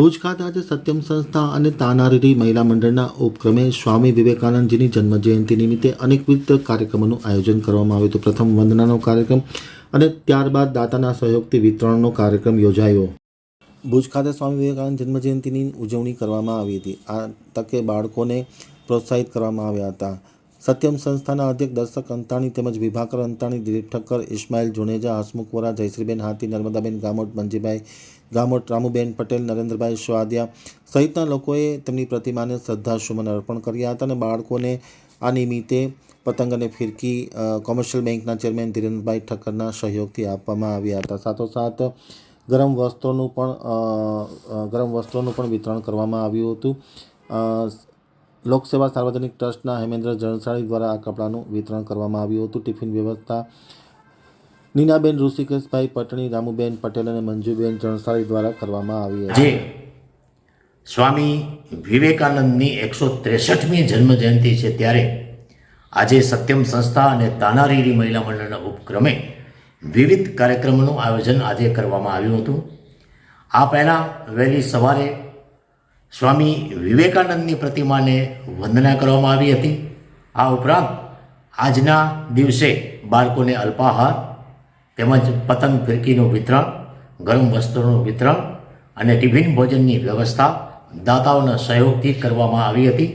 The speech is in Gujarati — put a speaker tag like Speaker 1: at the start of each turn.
Speaker 1: ભુજ ખાતે આજે સત્યમ સંસ્થા અને તાનારીરી મહિલા મંડળના ઉપક્રમે સ્વામી વિવેકાનંદજીની જન્મજયંતિ નિમિત્તે અનેકવિધ કાર્યક્રમોનું આયોજન કરવામાં આવ્યું હતું। પ્રથમ વંદનાનો કાર્યક્રમ અને ત્યારબાદ દાતાના સહયોગથી વિતરણનો કાર્યક્રમ યોજાયો। ભુજ ખાતે સ્વામી વિવેકાનંદ જન્મજયંતિની ઉજવણી કરવામાં આવી હતી। આ તકે બાળકોને પ્રોત્સાહિત કરવામાં આવ્યા હતા। સત્યમ સંસ્થાના અધ્યક્ષ દર્શક અંતાણી તેમજ વિભાકર અંતાણી, દિલીપ ઠક્કર, ઇસ્માઇલ જુનેજા, હસમુખ વોરા, જયશ્રીબેન હાથી, નર્મદાબેન ગામોટ, મંજીભાઈ ગામોટ, રામુબેન પટેલ, નરેન્દ્રભાઈ સ્વાદિયા સહિતના લોકોએ તેમની પ્રતિમાને શ્રદ્ધાસુમન અર્પણ કર્યા હતા અને બાળકોને આ નિમિત્તે પતંગ અને ફિરકી કોમર્શિયલ બેંકના ચેરમેન ધીરેન્દ્રભાઈ ઠક્કરના સહયોગથી આપવામાં આવ્યા હતા। સાથોસાથ ગરમ વસ્ત્રોનું પણ વિતરણ કરવામાં આવ્યું હતું। લોકસેવા સાર્વજનિક ટ્રસ્ટના હેમેન્દ્ર જણસાળી દ્વારા આ કપડાનું વિતરણ કરવામાં આવ્યું હતું। ટિફિન વ્યવસ્થા નીનાબેન ઋષિકેશભાઈ પટણી, રામુબેન પટેલ અને મંજુબેન જણસાળી દ્વારા કરવામાં આવી હતી।
Speaker 2: સ્વામી વિવેકાનંદની 163મી જન્મજયંતિ છે ત્યારે આજે સત્યમ સંસ્થા અને તાનારીરી મહિલા મંડળના ઉપક્રમે વિવિધ કાર્યક્રમોનું આયોજન આજે કરવામાં આવ્યું હતું। આ પહેલાં વહેલી સવારે સ્વામી વિવેકાનંદની પ્રતિમાને વંદના કરવામાં આવી હતી। આ ઉપરાંત આજના દિવસે બાળકોને અલ્પાહાર તેમજ પતંગ ફિરકીનું વિતરણ, ગરમ વસ્ત્રોનું વિતરણ અને ટિફિન ભોજનની વ્યવસ્થા દાતાઓના સહયોગથી કરવામાં આવી હતી।